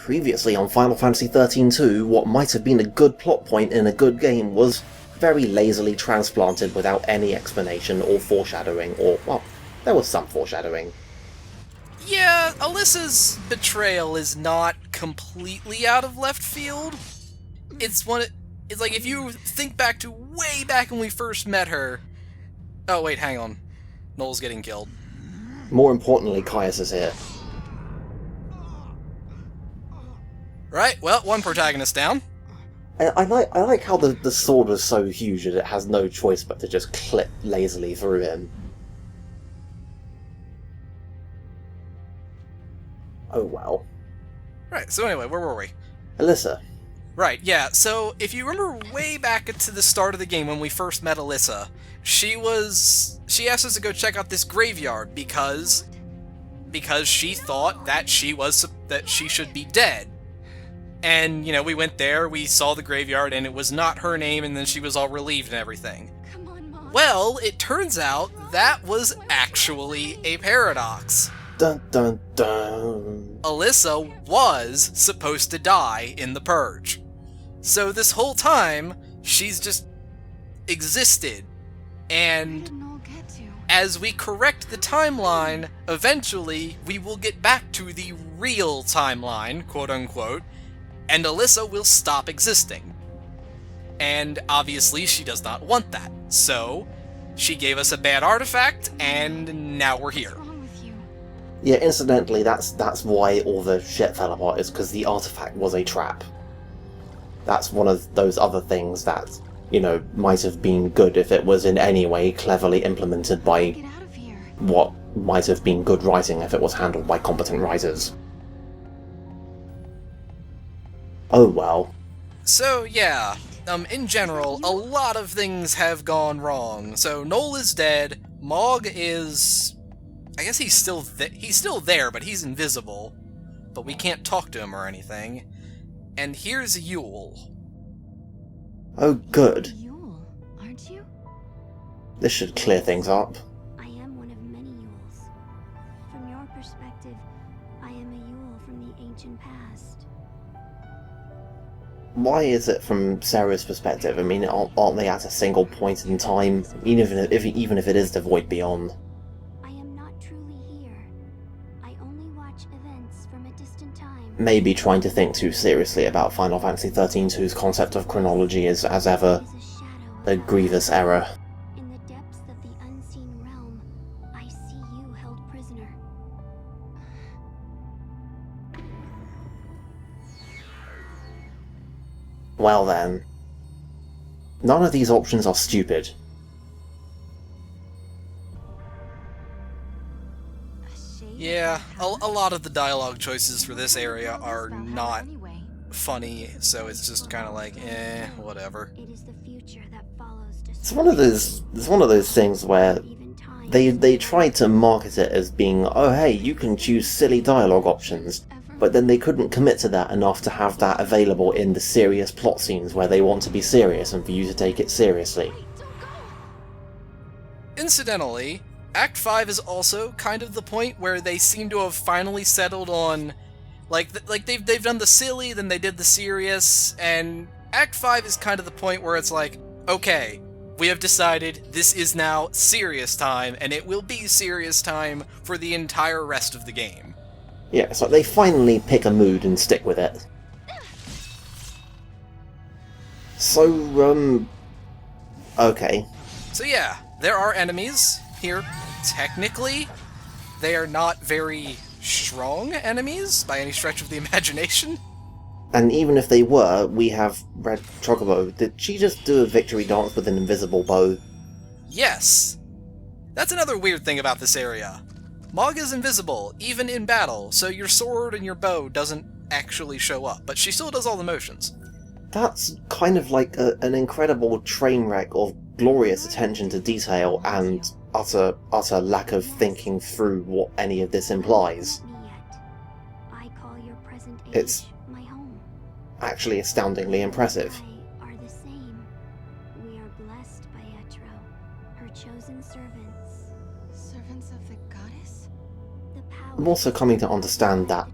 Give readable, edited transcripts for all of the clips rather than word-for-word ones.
Previously on Final Fantasy XIII-2, what might have been a good plot point in a good game was very lazily transplanted without any explanation or foreshadowing, or, well, there was some foreshadowing. Yeah, Alyssa's betrayal is not completely out of left field. It's like if you think back to way back when we first met her. Oh wait, hang on. Noel's getting killed. More importantly, Caius is here. Right, well, one protagonist down. I like how the sword was so huge that it has no choice but to just clip lazily through him. Oh well. Right, so anyway, where were we? Alyssa. Right, yeah, so if you remember way back to the start of the game when we first met Alyssa, she asked us to go check out this graveyard because she thought that she should be dead. And, you know, we went there, we saw the graveyard, and it was not her name, and then she was all relieved and everything. Come on, Mom. Well, it turns out that was actually a paradox. Dun dun dun. Alyssa was supposed to die in the Purge. So this whole time, she's just existed. Where And did Noel get to? as we correct the timeline, eventually we will get back to the real timeline, quote-unquote, and Alyssa will stop existing. And obviously she does not want that, so she gave us a bad artifact, and now we're here. What's wrong with you? Yeah, incidentally, that's why all the shit fell apart, is because the artifact was a trap. That's one of those other things that, you know, might have been good if it was in any way cleverly implemented by Get out of here. what might have been good writing if it was handled by competent writers. Oh well. So yeah, in general, a lot of things have gone wrong. So Noel is dead, Mog is... I guess he's still there, but he's invisible. But we can't talk to him or anything. And here's Yule. Oh good. Yule, aren't you? This should clear things up. I am one of many Yules. From your perspective, I am a Yule from the ancient past. Why is it from Sarah's perspective? I mean, aren't they at a single point in time, even if it is the void beyond? I am not truly here. I only watch events from a distant time. Maybe trying to think too seriously about Final Fantasy XIII-2's concept of chronology is, as ever, It is a shadow a of grievous error. In the depths of the unseen realm, I see you held prisoner. Well then. None of these options are stupid. A shade Yeah, of a lot of the dialogue choices for this area are About how not anyway. funny, so it's just kind of like, whatever. It is the future that follows It's one of those things where even time they tried to market it as being, oh hey, you can choose silly dialogue options, but then they couldn't commit to that enough to have that available in the serious plot scenes where they want to be serious and for you to take it seriously. Incidentally, Act 5 is also kind of the point where they seem to have finally settled on, like they've done the silly, then they did the serious, and Act 5 is kind of the point where it's like, okay, we have decided this is now serious time, and it will be serious time for the entire rest of the game. Yeah, it's like they finally pick a mood and stick with it. So, okay. So yeah, there are enemies here. Technically, they are not very strong enemies by any stretch of the imagination. And even if they were, we have Red Chocobo. Did she just do a victory dance with an invisible bow? Yes. That's another weird thing about this area. Mog is invisible, even in battle, so your sword and your bow doesn't actually show up, but she still does all the motions. That's kind of like an incredible train wreck of glorious attention to detail and utter lack of thinking through what any of this implies. Me yet. I call your present age It's- my home. Actually astoundingly impressive. I are the same. We are blessed by Etro, her chosen servants. Servants of the goddess? The power I'm also coming to understand that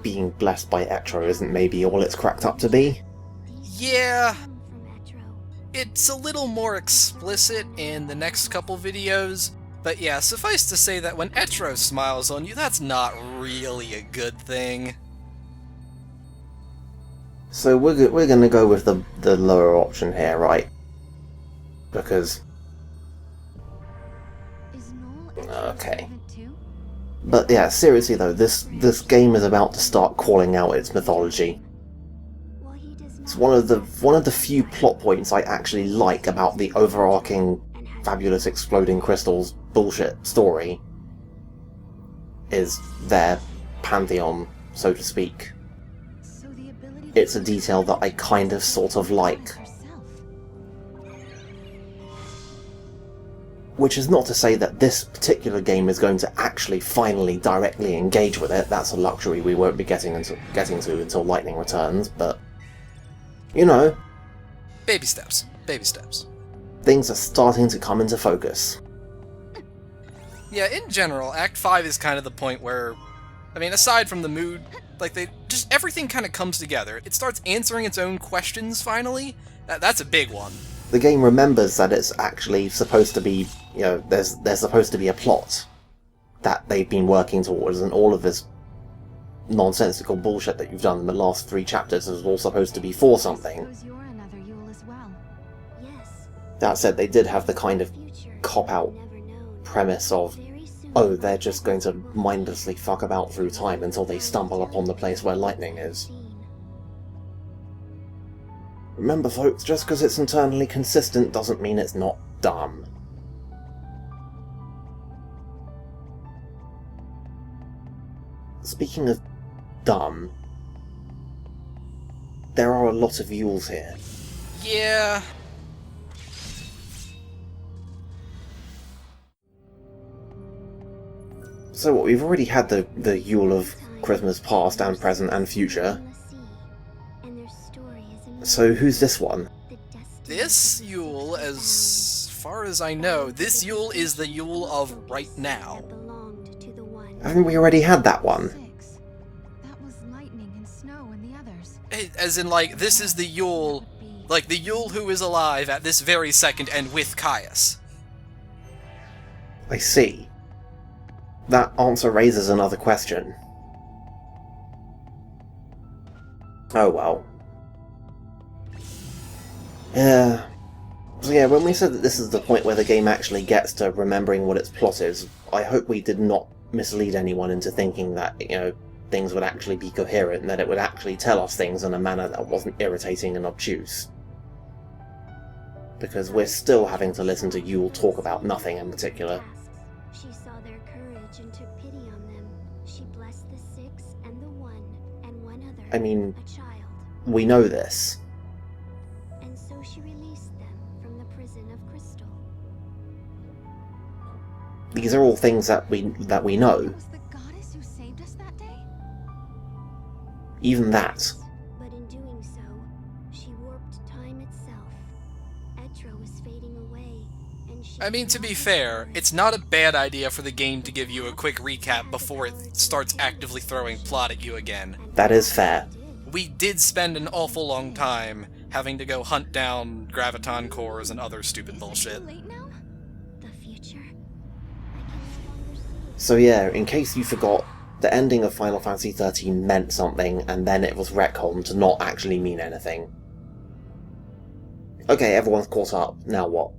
being blessed by Etro isn't maybe all it's cracked up to be. Yeah, From Etro. it's a little more explicit in the next couple videos, but yeah, suffice to say that when Etro smiles on you, that's not really a good thing. So we're gonna go with the lower option here, right? Because Is Null okay. too? But yeah, seriously though, this game is about to start calling out its mythology. Well, he does It's not one of the few plot points I actually like about the overarching and has fabulous exploding crystals bullshit story is their pantheon, so to speak. so the ability It's a detail that I kind of sort of like. herself. Which is not to say that this particular game is going to actually finally directly engage with it. That's a luxury we won't be getting to until Lightning returns, but you know, Baby steps. Baby steps. things are starting to come into focus. Yeah, in general, Act 5 is kind of the point where, I mean, aside from the mood, like, everything kind of comes together. It starts answering its own questions, finally. That's a big one. The game remembers that it's actually supposed to be, you know, there's supposed to be a plot that they've been working towards, and all of this nonsensical bullshit that you've done in the last 3 chapters is all supposed to be for something. Suppose you're another Yule as well. Yes. That said, they did have the kind of Future cop-out never known. premise of, Very soon oh, they're just going to mindlessly fuck about through time until they stumble upon the place where lightning is. Remember folks, just because it's internally consistent doesn't mean it's not dumb. Speaking of dumb, there are a lot of Yules here. Yeah. So what, we've already had the Yule of Christmas past and present and future. So who's this one? This Yule, as far as I know, this Yule is the Yule of right now. Haven't we already had that one? That was lightning and snow and the others. As in, like, this is the Yule, like, the Yule who is alive at this very second and with Caius. I see. That answer raises another question. Oh well. Yeah. So yeah, when we said that this is the point where the game actually gets to remembering what its plot is, I hope we did not mislead anyone into thinking that, you know, things would actually be coherent and that it would actually tell us things in a manner that wasn't irritating and obtuse. Because we're still having to listen to Yule talk about nothing in particular. She saw their courage and took pity on them. She blessed the 6 and the 1 and one other, I mean, a child. we know this. And so she released them from the prison of crystal. These are all things that we know. It was the goddess who saved us that day? Even that. But in doing so, she warped time itself. Etro was fading away, and she... I mean, to be fair, it's not a bad idea for the game to give you a quick recap before it starts actively throwing plot at you again. That is fair. We did spend an awful long time having to go hunt down graviton cores and other stupid bullshit. Late now? The future? I can no longer see. So yeah, in case you forgot, the ending of Final Fantasy XIII meant something, and then it was retconned to not actually mean anything. Okay, everyone's caught up. Now what?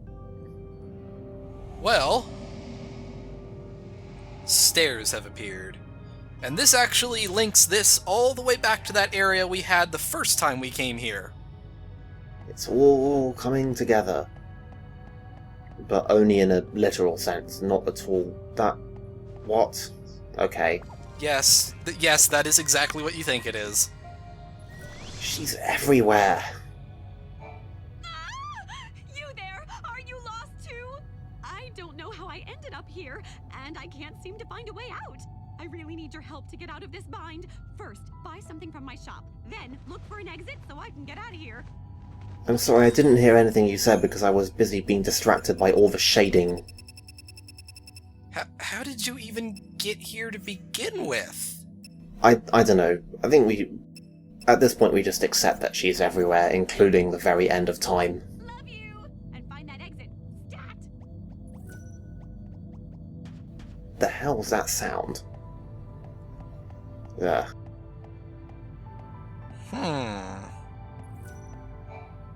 Well, stairs have appeared. And this actually links this all the way back to that area we had the first time we came here. It's all coming together. But only in a literal sense, not at all. That... what? Okay. Yes, yes, that is exactly what you think it is. She's everywhere. You there? Are you lost too? I don't know how I ended up here, and I can't seem to find a way out. I really need your help to get out of this bind. First, buy something from my shop. Then, look for an exit so I can get out of here. I'm sorry, I didn't hear anything you said because I was busy being distracted by all the shading. How did you even get here to begin with? I don't know. I think at this point we just accept that she's everywhere, including the very end of time. Love you! And find that exit. Stat! The hell's that sound? Yeah.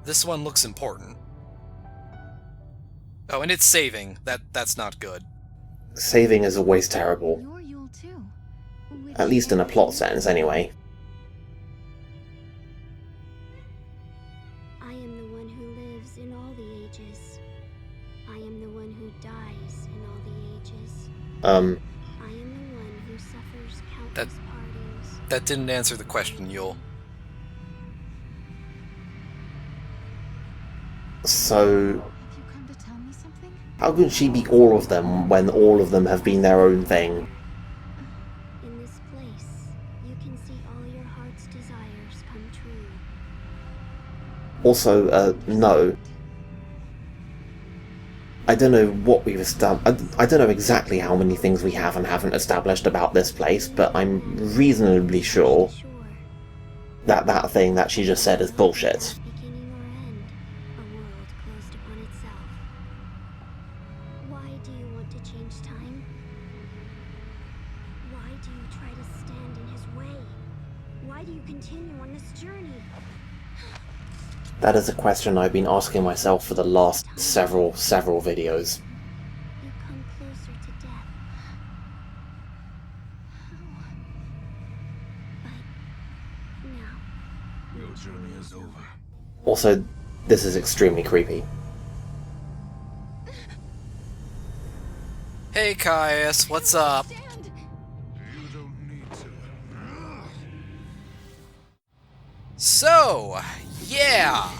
This one looks important. Oh, and it's saving. That's not good. Saving is always terrible. You're Yule too. At least in a plot sense, anyway. I am the one who lives in all the ages. I am the one who dies in all the ages. I am the one who suffers countless partings. That didn't answer the question, Yule. So, Have you come to tell me something? how can she be all of them when all of them have been their own thing? In this place, you can see all your heart's desires come true. Also, no. I don't know what we've established. I don't know exactly how many things we have and haven't established about this place, but I'm reasonably sure Sure. that thing that she just said is bullshit. Beginning or end, a world closed upon itself. Why do you want to change time? Why do you try to stand in his way? Why do you continue on this journey? That is a question I've been asking myself for the last several videos. You come closer to death. But now, Your journey is over. Also, this is extremely creepy. Hey, Caius, what's up? Stand! You don't need to. So, yeah!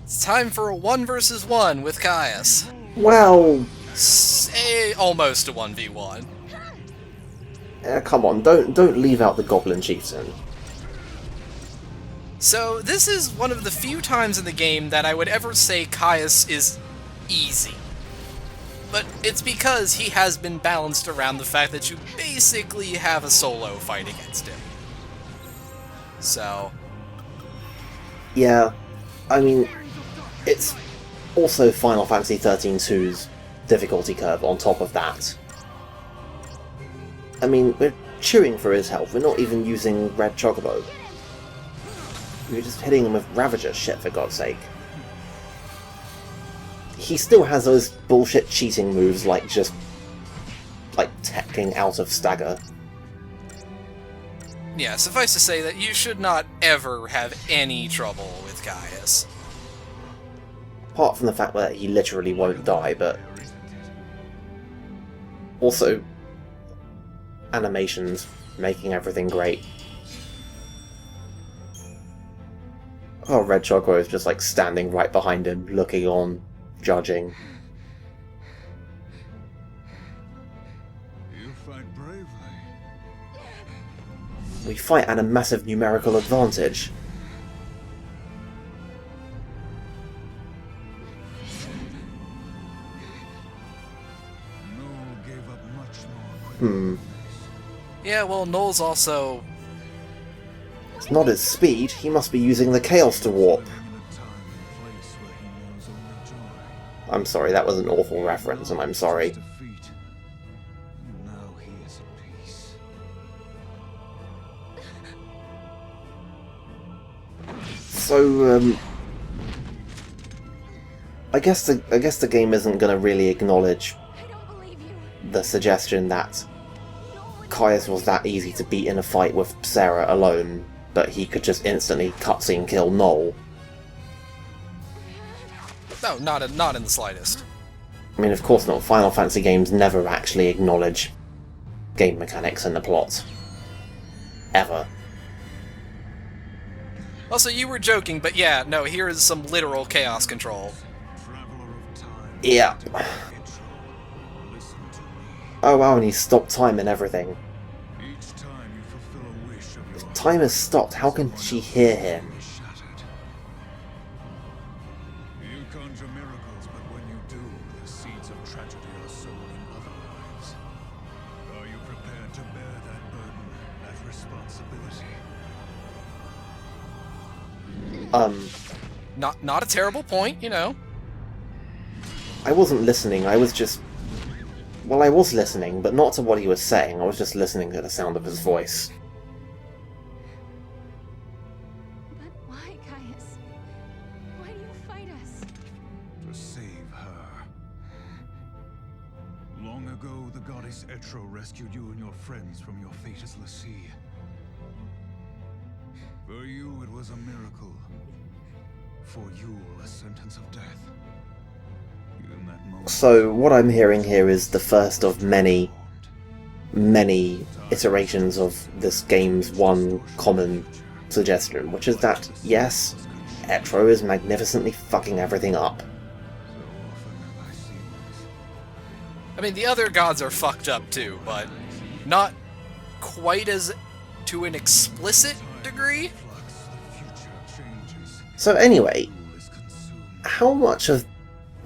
It's time for a 1 versus 1 with Caius. Well, Almost a 1v1. come on, don't leave out the Goblin Chieftain. So, this is one of the few times in the game that I would ever say Caius is easy. But it's because he has been balanced around the fact that you basically have a solo fight against him. So, Yeah, I mean, it's also Final Fantasy XIII-2's difficulty curve on top of that. I mean, we're cheering for his health, we're not even using Red Chocobo. We're just hitting him with Ravager shit, for God's sake. He still has those bullshit cheating moves like just, like, teching out of stagger. yeah, suffice to say that you should not ever have any trouble with Caius. Apart from the fact that he literally won't die, but also animations, making everything great. Oh, Red Chocobo is just like standing right behind him, looking on, judging. You fight bravely. We fight at a massive numerical advantage. Noel gave up much more. Yeah, well, Noel's also... It's not his speed, he must be using the Chaos to warp. In a time and place where he knows only joy. I'm sorry, that was an awful reference, and I'm sorry. Defeat. Now he is at peace. So, I guess the game isn't gonna really acknowledge I don't believe you. the suggestion that No, Caius was that easy to beat in a fight with Sarah alone, but he could just instantly cutscene kill Noel. No, not in the slightest. I mean, of course not. Final Fantasy games never actually acknowledge game mechanics in the plot. Ever. Also, you were joking, but yeah, no, here is some literal chaos control. Traveler of time. Yeah. Intro. Listen to me. Oh wow, and he stopped time and everything. Each time you fulfill a wish of your Time has stopped, how can she hear him? heart is shattered. You conjure miracles, but when you do, the seeds of tragedy are sown in other lives. Are you prepared to bear that Not a terrible point, you know. I wasn't listening, I was just... Well, I was listening, but not to what he was saying, I was just listening to the sound of his voice. But why, Caius? Why do you fight us? To save her. Long ago, the goddess XIII rescued you and your friends from your fate as Lassie. For you, it was a miracle. For you, a sentence of death. In that moment, So, what I'm hearing here is the first of many iterations of this game's one common suggestion, which is that, yes, XIII is magnificently fucking everything up. so often have I seen this. I mean, the other gods are fucked up too, but not quite as to an explicit degree. Flux, the future changes. So anyway, Rule is consumed. how much of...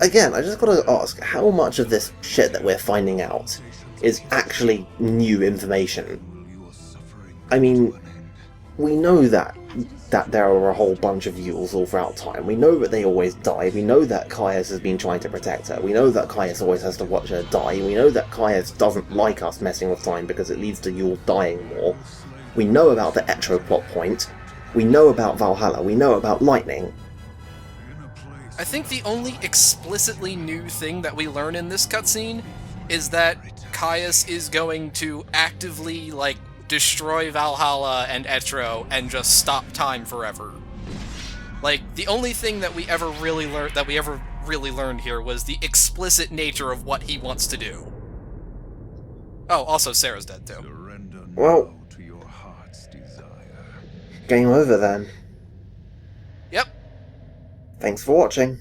Again, I just gotta ask, how much of this shit that we're finding out is actually new information? Will your suffering I mean, come to an end? we know that there are a whole bunch of Yules all throughout time. We know that they always die. We know that Caius has been trying to protect her. We know that Caius always has to watch her die. We know that Caius doesn't like us messing with time because it leads to Yule dying more. We know about the XIII plot point. We know about Valhalla. We know about lightning. In a place I think the only explicitly new thing that we learn in this cutscene is that Caius is going to actively, like, destroy Valhalla and XIII and just stop time forever. Like, the only thing that we ever really learned here was the explicit nature of what he wants to do. Oh, also Sarah's dead too. surrender Well- now to your heart's desire. Game over then. Yep. Thanks for watching.